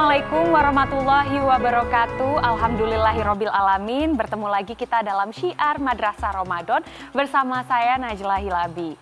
Assalamualaikum warahmatullahi wabarakatuh. Alhamdulillahirabbil alamin. Bertemu lagi kita dalam Syiar Madrasah Ramadan bersama saya Najla Hilabi.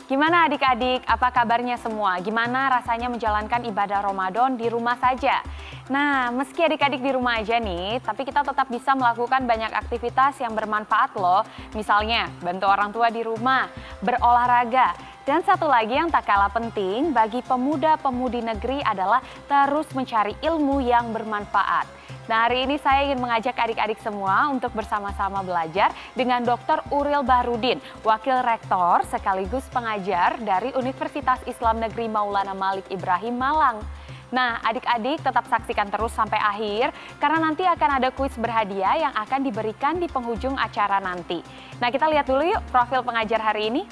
Gimana adik-adik? Apa kabarnya semua? Gimana rasanya menjalankan ibadah Ramadan di rumah saja? Nah, meski adik-adik di rumah aja nih, tapi kita tetap bisa melakukan banyak aktivitas yang bermanfaat loh. Misalnya, bantu orang tua di rumah, berolahraga. Dan satu lagi yang tak kalah penting bagi pemuda-pemudi negeri adalah terus mencari ilmu yang bermanfaat. Nah, hari ini saya ingin mengajak adik-adik semua untuk bersama-sama belajar dengan Dr. Uril Bahrudin, Wakil Rektor sekaligus pengajar dari Universitas Islam Negeri Maulana Malik Ibrahim Malang. Nah, adik-adik tetap saksikan terus sampai akhir karena nanti akan ada kuis berhadiah yang akan diberikan di penghujung acara nanti. Nah, kita lihat dulu yuk profil pengajar hari ini.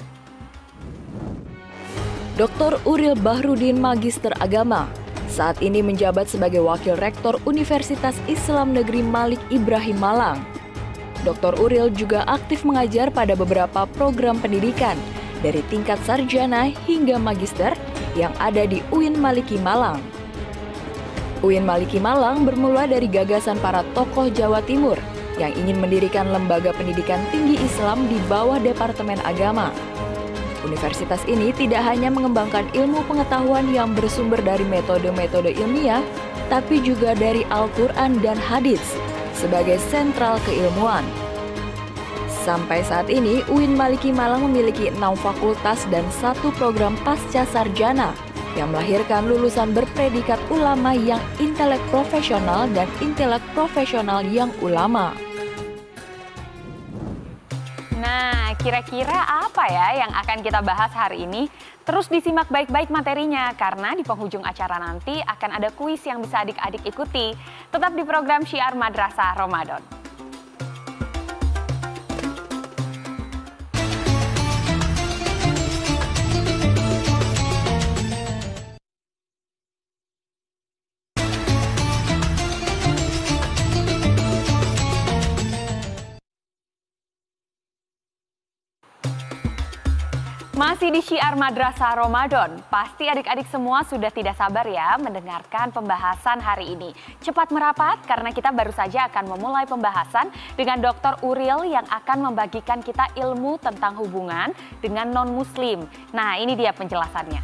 Dr. Uril Bahrudin Magister Agama, saat ini menjabat sebagai Wakil Rektor Universitas Islam Negeri Malik Ibrahim Malang. Dr. Uril juga aktif mengajar pada beberapa program pendidikan, dari tingkat sarjana hingga magister yang ada di UIN Maliki Malang. UIN Maliki Malang bermula dari gagasan para tokoh Jawa Timur yang ingin mendirikan lembaga pendidikan tinggi Islam di bawah Departemen Agama. Universitas ini tidak hanya mengembangkan ilmu pengetahuan yang bersumber dari metode-metode ilmiah, tapi juga dari Al-Quran dan Hadits sebagai sentral keilmuan. Sampai saat ini, UIN Maliki Malang memiliki 6 fakultas dan 1 program pasca sarjana yang melahirkan lulusan berpredikat ulama yang intelek profesional dan intelek profesional yang ulama. Nah, kira-kira apa ya yang akan kita bahas hari ini? Terus disimak baik-baik materinya, karena di penghujung acara nanti akan ada kuis yang bisa adik-adik ikuti. Tetap di program Syiar Madrasah Ramadan. Masih di Syiar Madrasah Ramadan, pasti adik-adik semua sudah tidak sabar ya mendengarkan pembahasan hari ini. Cepat merapat karena kita baru saja akan memulai pembahasan dengan Dr. Uril yang akan membagikan kita ilmu tentang hubungan dengan non-muslim. Nah, ini dia penjelasannya.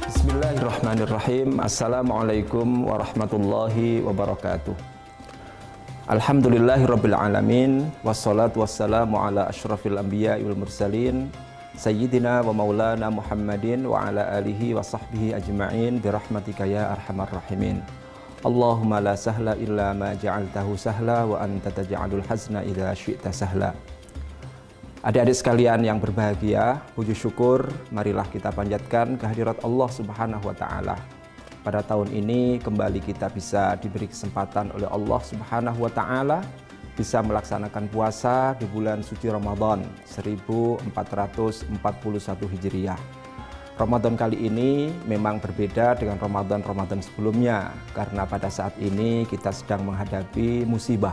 Bismillahirrahmanirrahim. Assalamualaikum warahmatullahi wabarakatuh. Alhamdulillahirabbil alamin, wassalatu wassalamu ala asyrafil anbiya'i wal mursalin sayyidina wa maulana Muhammadin wa ala alihi wa sahbihi ajma'in birahmatika ya arhamar rahimin. Allahumma la sahla illa ma ja'altahu sahla wa anta taj'alul hazna idza syi'ta sahla. Adik-adik sekalian yang berbahagia, puji syukur marilah kita panjatkan kehadirat Allah Subhanahu wa taala. Pada tahun ini kembali kita bisa diberi kesempatan oleh Allah Subhanahu wa taala bisa melaksanakan puasa di bulan suci Ramadan 1441 Hijriah. Ramadan kali ini memang berbeda dengan Ramadan sebelumnya karena pada saat ini kita sedang menghadapi musibah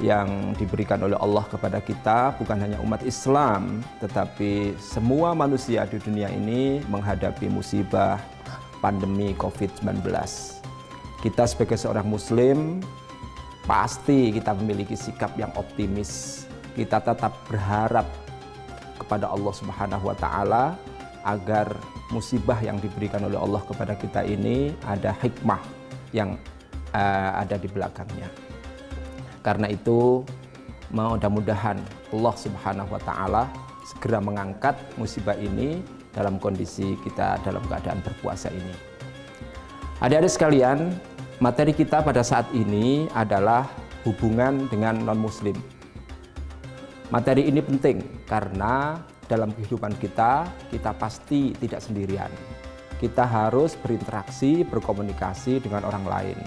yang diberikan oleh Allah kepada kita, bukan hanya umat Islam tetapi semua manusia di dunia ini menghadapi musibah pandemi COVID-19. Kita sebagai seorang muslim pasti kita memiliki sikap yang optimis. Kita tetap berharap kepada Allah Subhanahu wa taala agar musibah yang diberikan oleh Allah kepada kita ini ada hikmah yang ada di belakangnya. Karena itu mudah-mudahan Allah Subhanahu wa taala segera mengangkat musibah ini dalam kondisi kita dalam keadaan berpuasa ini. Adik-adik sekalian, materi kita pada saat ini adalah hubungan dengan non-muslim. Materi ini penting karena dalam kehidupan kita pasti tidak sendirian. Kita harus berinteraksi, berkomunikasi dengan orang lain.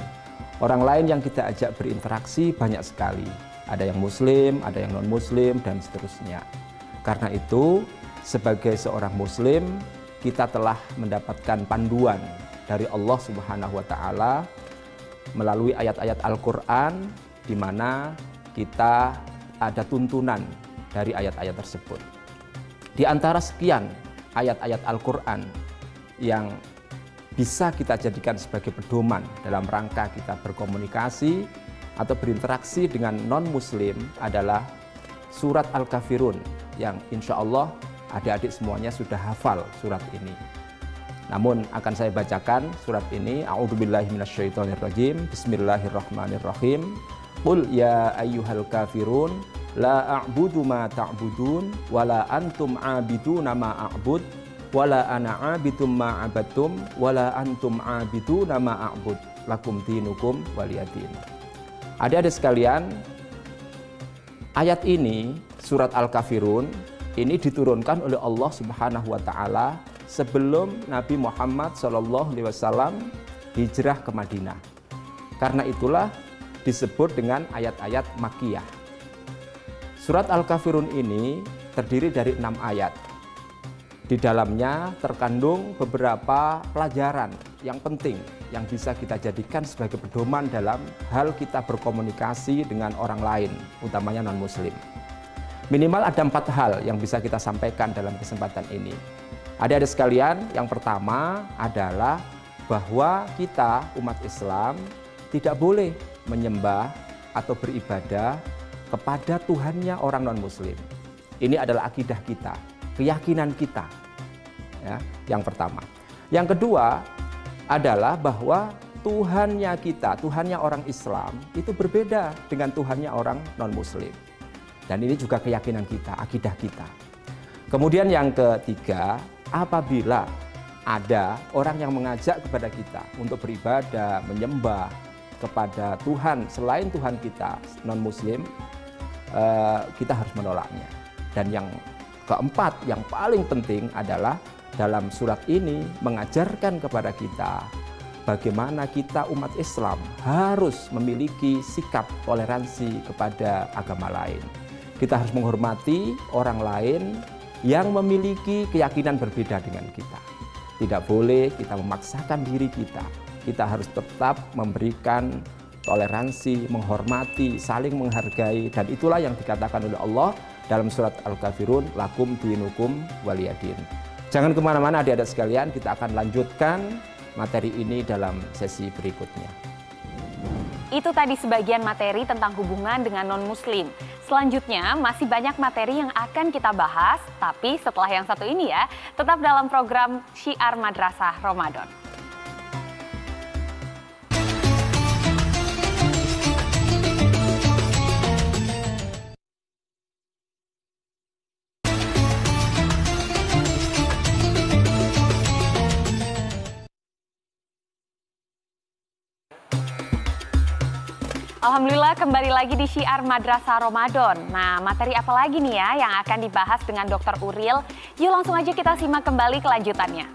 Orang lain yang kita ajak berinteraksi banyak sekali. Ada yang muslim, ada yang non-muslim, dan seterusnya. Karena itu, sebagai seorang muslim, kita telah mendapatkan panduan dari Allah Subhanahu wa taala melalui ayat-ayat Al-Qur'an di mana kita ada tuntunan dari ayat-ayat tersebut. Di antara sekian ayat-ayat Al-Qur'an yang bisa kita jadikan sebagai pedoman dalam rangka kita berkomunikasi atau berinteraksi dengan non-muslim adalah surat Al-Kafirun yang insya Allah adik-adik semuanya sudah hafal surat ini. Namun akan saya bacakan surat ini. A'udzubillahi minasyaitonirrajim. Bismillahirrahmanirrahim. Qul ya ayyuhal kafirun la a'budu ma ta'budun wala antum 'abiduna ma a'bud wala ana 'abidum ma 'abadtum wala antum 'abiduna ma a'bud lakum dinukum waliyadin. Adik-adik sekalian, ayat ini surat Al-Kafirun ini diturunkan oleh Allah Subhanahu wa taala sebelum Nabi Muhammad SAW hijrah ke Madinah. Karena itulah disebut dengan ayat-ayat Makkiyah. Surat Al-Kafirun ini terdiri dari 6 ayat. Di dalamnya terkandung beberapa pelajaran yang penting yang bisa kita jadikan sebagai pedoman dalam hal kita berkomunikasi dengan orang lain, utamanya non-muslim. Minimal ada 4 hal yang bisa kita sampaikan dalam kesempatan ini. Adik-adik sekalian, yang pertama adalah bahwa kita umat Islam tidak boleh menyembah atau beribadah kepada Tuhannya orang non-muslim. Ini adalah akidah kita, keyakinan kita. Ya, yang pertama. Yang kedua adalah bahwa Tuhannya kita, Tuhannya orang Islam itu berbeda dengan Tuhannya orang non-muslim. Dan ini juga keyakinan kita, akidah kita. Kemudian yang ketiga, apabila ada orang yang mengajak kepada kita untuk beribadah, menyembah kepada Tuhan selain Tuhan kita, non-muslim, kita harus menolaknya. Dan yang keempat, yang paling penting adalah dalam surat ini mengajarkan kepada kita bagaimana kita umat Islam harus memiliki sikap toleransi kepada agama lain. Kita harus menghormati orang lain yang memiliki keyakinan berbeda dengan kita. Tidak boleh kita memaksakan diri kita. Kita harus tetap memberikan toleransi, menghormati, saling menghargai. Dan itulah yang dikatakan oleh Allah dalam surat Al-Kafirun, lakum dinukum waliyadin. Jangan kemana-mana adik-adik sekalian, kita akan lanjutkan materi ini dalam sesi berikutnya. Itu tadi sebagian materi tentang hubungan dengan non-muslim. Selanjutnya masih banyak materi yang akan kita bahas, tapi setelah yang satu ini ya, tetap dalam program Syiar Madrasah Ramadan. Alhamdulillah kembali lagi di Syiar Madrasah Ramadan. Nah, materi apa lagi nih ya yang akan dibahas dengan Dr. Uril? Yuk langsung aja kita simak kembali kelanjutannya.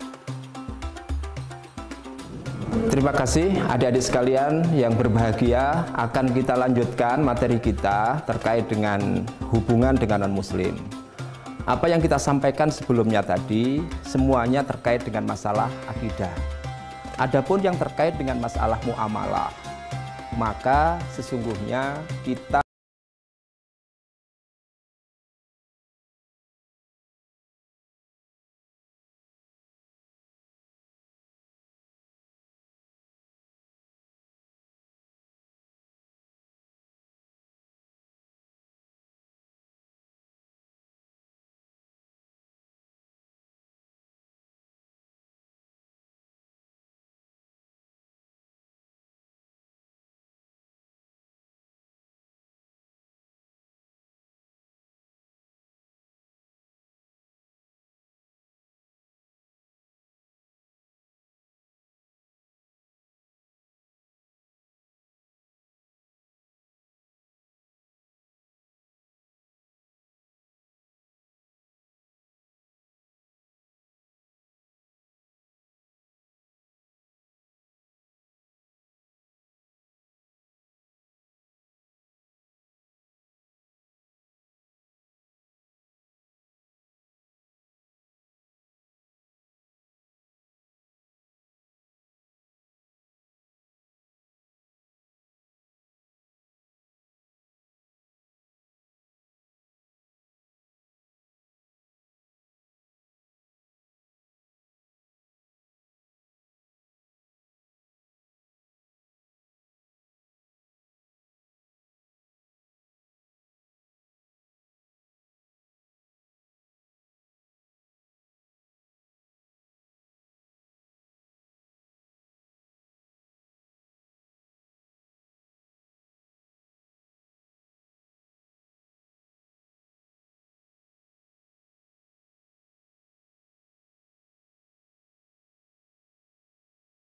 Terima kasih adik-adik sekalian yang berbahagia. Akan kita lanjutkan materi kita terkait dengan hubungan dengan non-muslim. Apa yang kita sampaikan sebelumnya tadi semuanya terkait dengan masalah akidah. Adapun yang terkait dengan masalah muamalah, maka sesungguhnya kita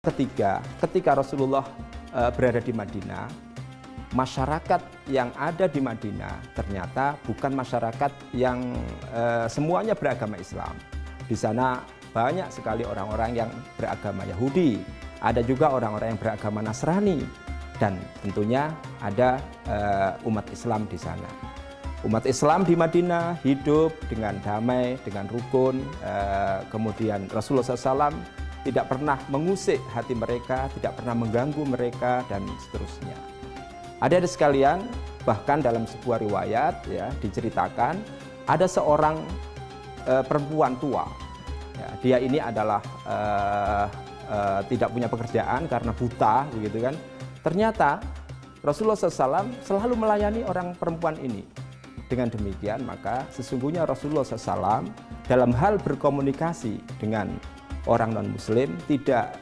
Ketiga, ketika Rasulullah berada di Madinah, masyarakat yang ada di Madinah ternyata bukan masyarakat yang semuanya beragama Islam. Di sana banyak sekali orang-orang yang beragama Yahudi, ada juga orang-orang yang beragama Nasrani, dan tentunya ada umat Islam di sana. Umat Islam di Madinah hidup dengan damai, dengan rukun, kemudian Rasulullah SAW tidak pernah mengusik hati mereka, tidak pernah mengganggu mereka, dan seterusnya. Adik-adik sekalian, bahkan dalam sebuah riwayat ya diceritakan ada seorang perempuan tua. Ya, dia ini adalah tidak punya pekerjaan karena buta, begitu kan. Ternyata Rasulullah SAW selalu melayani orang perempuan ini. Dengan demikian maka sesungguhnya Rasulullah SAW dalam hal berkomunikasi dengan orang non-muslim tidak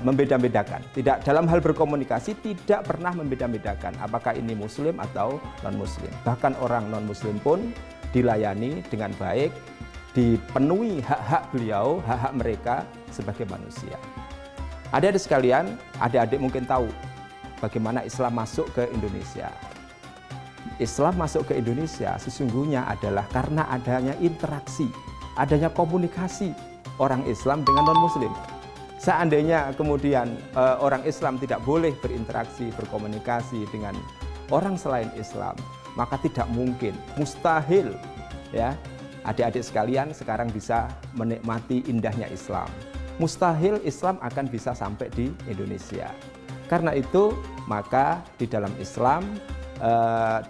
membeda-bedakan. Tidak, dalam hal berkomunikasi tidak pernah membeda-bedakan apakah ini muslim atau non-muslim. Bahkan orang non-muslim pun dilayani dengan baik, dipenuhi hak-hak beliau, hak-hak mereka sebagai manusia. Adik-adik sekalian, adik-adik mungkin tahu bagaimana Islam masuk ke Indonesia. Islam masuk ke Indonesia sesungguhnya adalah karena adanya interaksi, adanya komunikasi orang Islam dengan non-muslim. Seandainya kemudian orang Islam tidak boleh berinteraksi, berkomunikasi dengan orang selain Islam, maka tidak mungkin, mustahil ya adik-adik sekalian sekarang bisa menikmati indahnya Islam. Mustahil Islam akan bisa sampai di Indonesia. Karena itu maka di dalam Islam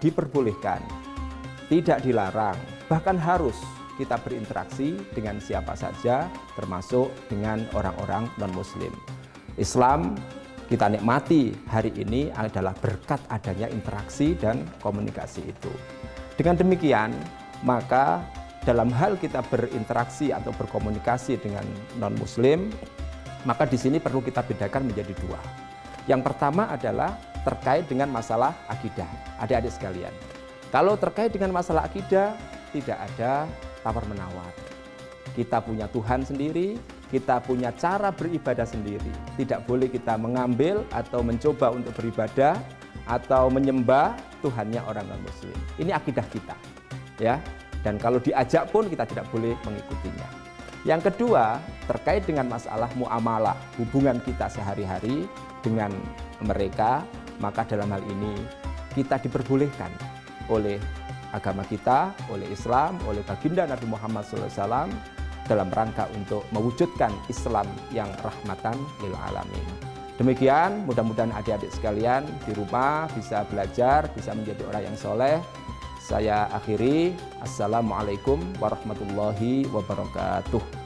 diperbolehkan, tidak dilarang, bahkan harus kita berinteraksi dengan siapa saja, termasuk dengan orang-orang non-muslim. Islam kita nikmati hari ini adalah berkat adanya interaksi dan komunikasi itu. Dengan demikian, maka dalam hal kita berinteraksi atau berkomunikasi dengan non-muslim, maka di sini perlu kita bedakan menjadi dua. Yang pertama adalah terkait dengan masalah akidah, adik-adik sekalian. Kalau terkait dengan masalah akidah, tidak ada tawar-menawar. Kita punya Tuhan sendiri, kita punya cara beribadah sendiri. Tidak boleh kita mengambil atau mencoba untuk beribadah atau menyembah Tuhannya orang non-muslim. Ini akidah kita, ya. Dan kalau diajak pun kita tidak boleh mengikutinya. Yang kedua, terkait dengan masalah muamalah, hubungan kita sehari-hari dengan mereka, maka dalam hal ini kita diperbolehkan oleh agama kita, oleh Islam, oleh baginda Nabi Muhammad SAW dalam rangka untuk mewujudkan Islam yang rahmatan lil alamin. Demikian, mudah-mudahan adik-adik sekalian di rumah bisa belajar, bisa menjadi orang yang soleh. Saya akhiri, Assalamualaikum warahmatullahi wabarakatuh.